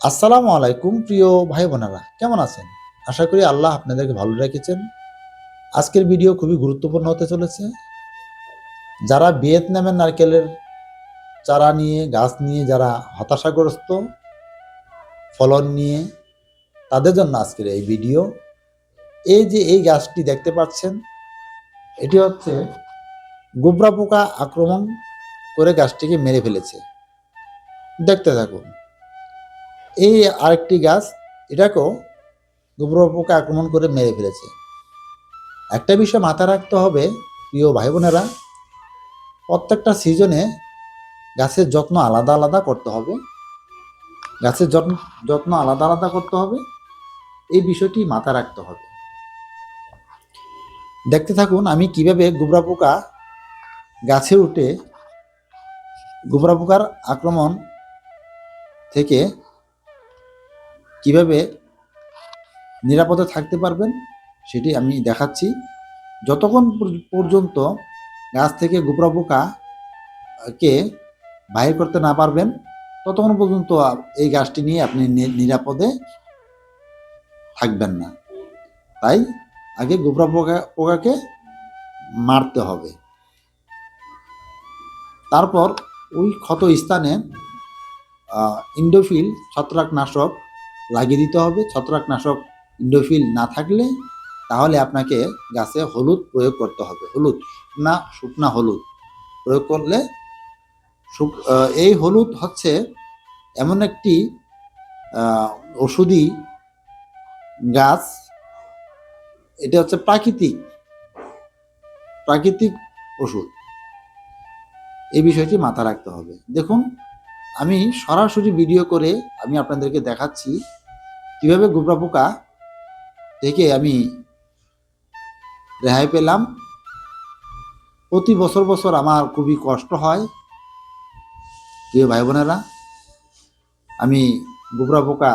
আসসালামু আলাইকুম প্রিয় ভাই বোনেরা, কেমন আছেন? আশা করি আল্লাহ আপনাদেরকে ভালো রেখেছেন। আজকের ভিডিও খুবই গুরুত্বপূর্ণ হতে চলেছে। যারা ভিয়েতনামের নারকেলের চারা নিয়ে গাছ নিয়ে যারা হতাশাগ্রস্ত ফলন নিয়ে, তাদের জন্য আজকের এই ভিডিও। এই যে এই গাছটি দেখতে পাচ্ছেন, এটি হচ্ছে গোবরা পোকা আক্রমণ করে গাছটিকে মেরে ফেলেছে। দেখতে থাকুন। এই আরেকটি গাছ, এটাকেও গোবরা পোকা আক্রমণ করে মেরে ফেলেছে। একটা বিষয় মাথায় রাখতে হবে প্রিয় ভাই বোনেরা, প্রত্যেকটা সিজনে গাছের যত্ন আলাদা আলাদা করতে হবে। গাছের যত্ন আলাদা আলাদা করতে হবে, এই বিষয়টি মাথায় রাখতে হবে। দেখতে থাকুন আমি কিভাবে গোবরা পোকা গাছে উঠে গোবরা পোকার আক্রমণ থেকে কিভাবে নিরাপদে থাকতে পারবেন সেটি আমি দেখাচ্ছি। যতক্ষণ পর্যন্ত গাছ থেকে গোবরা পোকাকে বাহির করতে না পারবেন, ততক্ষণ পর্যন্ত এই গাছটি নিয়ে আপনি নিরাপদে থাকবেন না। তাই আগে গোবরা পোকাকে মারতে হবে, তারপর ওই ক্ষত স্থানে ইন্ডোফিল ছত্রাকনাশক লাগিয়ে দিতে হবে। ছত্রাকনাশক ইন্ডোফিল না থাকলে তাহলে আপনাকে গাছে হলুদ প্রয়োগ করতে হবে। হলুদ না, শুকনা হলুদ প্রয়োগ করলে এই হলুদ হচ্ছে এমন একটি ওষুধি গাছ, এটা হচ্ছে প্রাকৃতিক ওষুধ। এই বিষয়টি মাথায় রাখতে হবে। দেখুন আমি সরাসরি ভিডিও করে আমি আপনাদেরকে দেখাচ্ছি কিভাবে গোবরা পোকা থেকে আমি রেহাই পেলাম। প্রতি বছর বছর আমার খুবই কষ্ট হয় প্রিয় ভাই বোনেরা। আমি গোবরা পোকা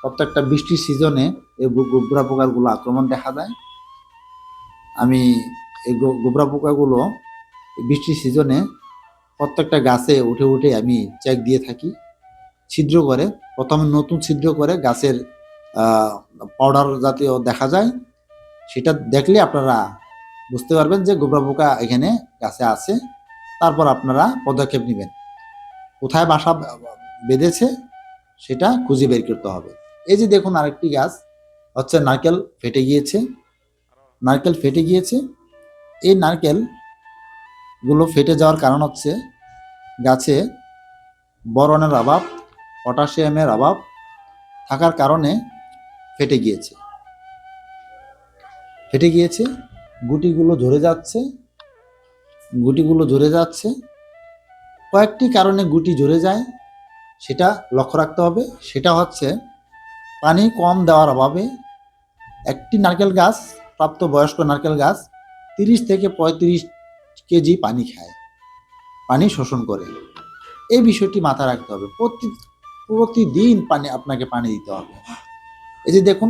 প্রত্যেকটা বৃষ্টির সিজনে এই গোবরা পোকাগুলো আক্রমণ দেখা যায়। আমি এই গোবরা পোকাগুলো বৃষ্টির সিজনে প্রত্যেকটা গাছে উঠে উঠে আমি চেক দিয়ে থাকি, ছিদ্র করে। প্রথমে নতুন ছিদ্র করে গাছের পাউডার জাতীয় দেখা যায়, সেটা দেখলে আপনারা বুঝতে পারবেন যে গোবরা পোকা এখানে গাছে আছে। তারপর আপনারা পদক্ষেপ নেবেন, কোথায় বাসা বেঁধেছে সেটা খুঁজে বের করতে হবে। এই যে দেখুন আরেকটি গাছ হচ্ছে নারকেল ফেটে গিয়েছে। এই নারকেলগুলো ফেটে যাওয়ার কারণ হচ্ছে গাছে বোরনের অভাব, পটাশিয়ামের অভাব থাকার কারণে ফেটে গিয়েছে। গুটিগুলো ঝরে যাচ্ছে। কয়েকটি কারণে গুটি ঝরে যায়, সেটা লক্ষ্য রাখতে হবে। সেটা হচ্ছে পানি কম দেওয়ার অভাবে। একটি নারকেল গাছ, প্রাপ্তবয়স্ক নারকেল গাছ 30 থেকে 35 কেজি পানি খায়, পানি শোষণ করে। এই বিষয়টি মাথায় রাখতে হবে। প্রতিদিন আপনাকে পানি দিতে হবে। এই যে দেখুন,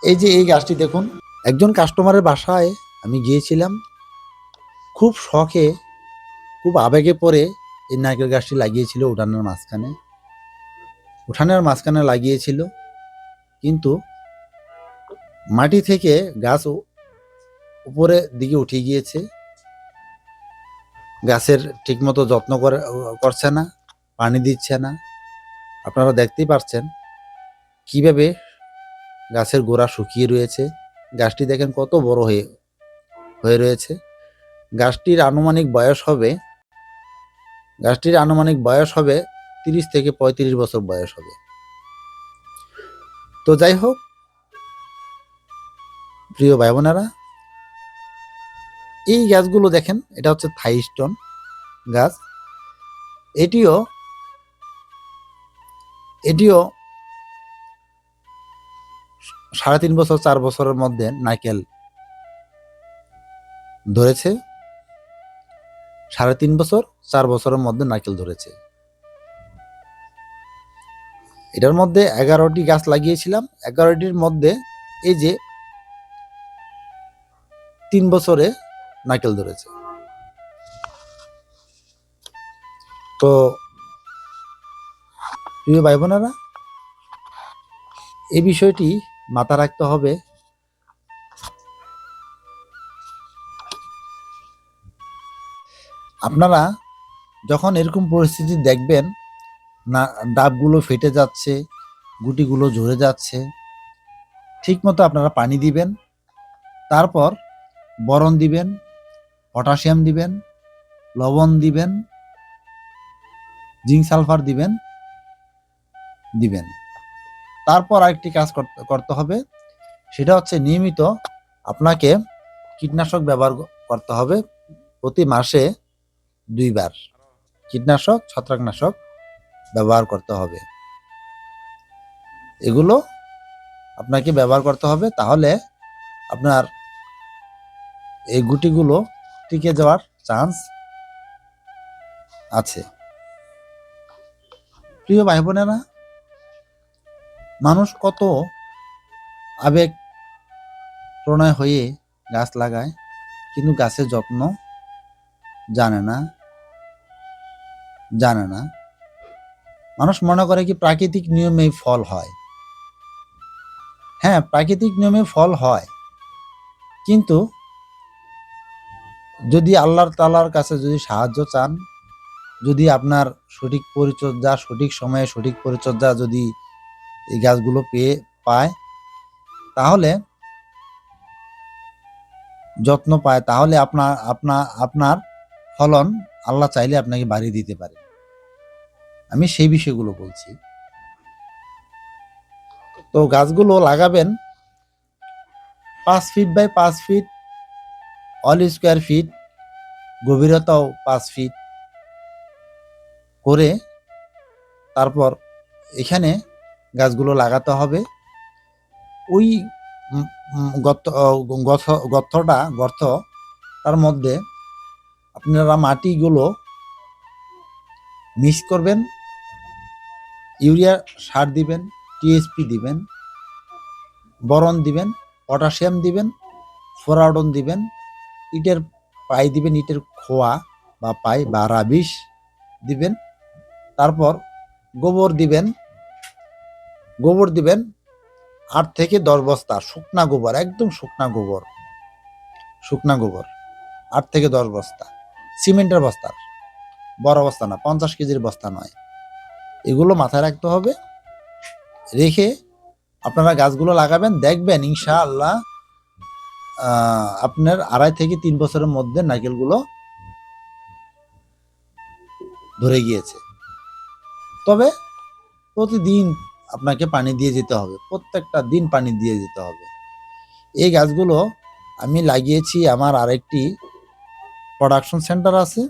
এই গাছটি দেখুন, একজন কাস্টমারের বাসায় আমি গিয়েছিলাম। খুব শখে, খুব আবেগে পড়ে এই নারকেল গাছটি লাগিয়েছিল উঠানের মাঝখানে লাগিয়েছিল। কিন্তু মাটি থেকে গাছ উপরের দিকে উঠে গিয়েছে। গাছের ঠিকমতো যত্ন করছে না, পানি দিচ্ছে না। আপনারা দেখতেই পাচ্ছেন কিভাবে গাছের গোড়া শুকিয়ে রয়েছে। গাছটি দেখেন কত বড় হয়ে রয়েছে। গাছটির আনুমানিক বয়স হবে 30 থেকে 35 বছর বয়স হবে। তো যাই হোক প্রিয় ভাই বোনেরা, এই গাছগুলো দেখেন, এটা হচ্ছে থাই স্টোন গাছ। এটিও 3.5 বছর 4 বছরের মধ্যে নারকেল ধরেছে। 3.5 বছর 4 বছরের মধ্যে নারকেল ধরেছে। এটার মধ্যে 11টি গাছ লাগিয়েছিলাম। 11টির মধ্যে এই যে 3 বছরে নারকেল ধরেছে। তো প্রিয় ভাই বোনেরা, এই বিষয়টি মাথা রাখতে হবে। আপনারা যখন এরকম পরিস্থিতি দেখবেন, না ডাবগুলো ফেটে যাচ্ছে, গুটিগুলো ঝরে যাচ্ছে, ঠিক মতো আপনারা পানি দিবেন, তারপর বোরন দিবেন, পটাশিয়াম দিবেন, লবণ দিবেন, জিঙ্ক সালফার দিবেন। তারপর আরেকটি কাজ করতে হবে, সেটা হচ্ছে নিয়মিত আপনাকে কীটনাশক ব্যবহার করতে হবে। প্রতি মাসে 2 বার কীটনাশক, ছত্রাকনাশক ব্যবহার করতে হবে। এগুলো আপনাকে ব্যবহার করতে হবে, তাহলে আপনার এই গুটিগুলো টিকে যাওয়ার চান্স আছে। প্রিয় ভাই বোনেরা, মানুষ কত আবেগ প্রণয় হয়ে গাছ লাগায়, কিন্তু গাছের যত্ন জানে না। মানুষ মনে করে কি প্রাকৃতিক নিয়মে ফল হয়। হ্যাঁ, প্রাকৃতিক নিয়মে ফল হয়, কিন্তু যদি আল্লাহ তাআলার কাছে যদি সাহায্য চান, যদি আপনার সঠিক পরিচর্যা, সঠিক সময়ে সঠিক পরিচর্যা যদি এই গাছগুলো পায়, তাহলে যত্ন পায়, তাহলে আপনার ফলন আল্লাহ চাইলে আপনাকে বাড়িয়ে দিতে পারে। আমি সেই বিষয়গুলো বলছি। তো গাছগুলো লাগাবেন 5 feet by 5 feet, all square feet, গভীরতাও 5 ফিট করে তারপর এখানে গাছগুলো লাগাতে হবে। ওই গর্তটার মধ্যে আপনারা মাটিগুলো মিক্স করবেন, ইউরিয়া সার দিবেন, টিএসপি দিবেন, বোরন দিবেন, পটাশিয়াম দিবেন, ফোরাডন দিবেন, ইটের পাই দিবেন, ইটের খোয়া বা পাই বা রাবিশ দিবেন। তারপর গোবর দিবেন 8 থেকে 10 বস্তা শুকনা গোবর, একদম শুকনা গোবর 8 থেকে 10 বস্তা, সিমেন্টের বস্তার, বড় বস্তা না, 50 কেজির বস্তা নয়। এগুলো মাথায় রাখতে হবে। রেখে আপনারা গাছগুলো লাগাবেন, দেখবেন ইনশাআল্লাহ আপনার 2.5 থেকে 3 বছরের মধ্যে নারকেলগুলো ধরে গিয়েছে। তবে প্রতিদিন আপনাকে পানি দিয়ে যেতে হবে, প্রত্যেকটা দিন পানি দিয়ে যেতে হবে। এই গাছগুলো আমি লাগিয়েছি আমার আরেকটি প্রোডাকশন সেন্টার আছে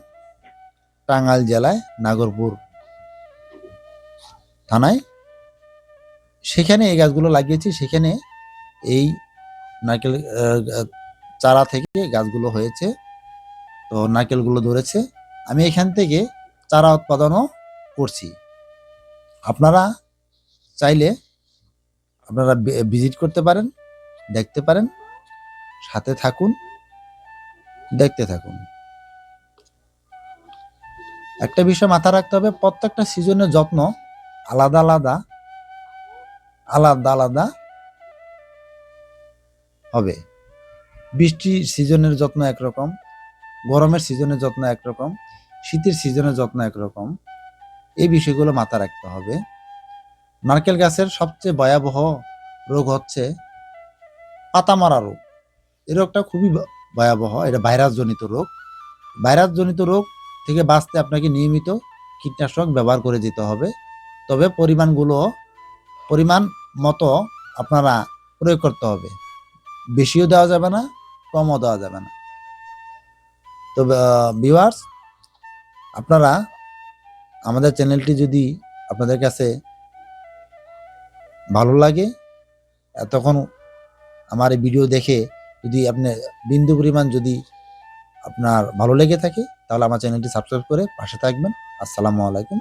টাঙ্গাইল জেলায়, নাগরপুর থানায়। সেখানে এই গাছগুলো লাগিয়েছি। সেখানে এই নারকেল চারা থেকে গাছগুলো হয়েছে, তো নারকেলগুলো ধরেছে। আমি এখান থেকে চারা উৎপাদনও করছি। আপনারা চাইলে আপনারা ভিজিট করতে পারেন, দেখতে পারেন, সাথে থাকুন, দেখতে থাকুন। একটা বিষয় মাথায় রাখতে হবে, প্রত্যেকটা সিজনের যত্ন আলাদা আলাদা হবে। বৃষ্টির সিজনের যত্ন একরকম, গরমের সিজনের যত্ন একরকম, শীতের সিজনের যত্ন একরকম। এই বিষয়গুলো মাথায় রাখতে হবে। নারকেল গাছের সবচেয়ে ভয়াবহ রোগ হচ্ছে পাতামারা রোগ। এই রোগটা খুবই ভয়াবহ, এটা ভাইরাসজনিত রোগ। ভাইরাসজনিত রোগ থেকে বাঁচতে আপনাকে নিয়মিত কীটনাশক ব্যবহার করে যেতে হবে। তবে পরিমাণ মতো আপনারা প্রয়োগ করতে হবে। বেশিও দেওয়া যাবে না, কমও দেওয়া যাবে না। তো ভিউয়ার্স, আপনারা আমাদের চ্যানেলটি যদি আপনাদের কাছে ভালো লাগে, তখন আমার এই ভিডিও দেখে যদি আপনি বিন্দু পরিমাণ যদি আপনার ভালো লেগে থাকে, তাহলে আমার চ্যানেলটি সাবস্ক্রাইব করে পাশে থাকবেন। আসসালামু আলাইকুম।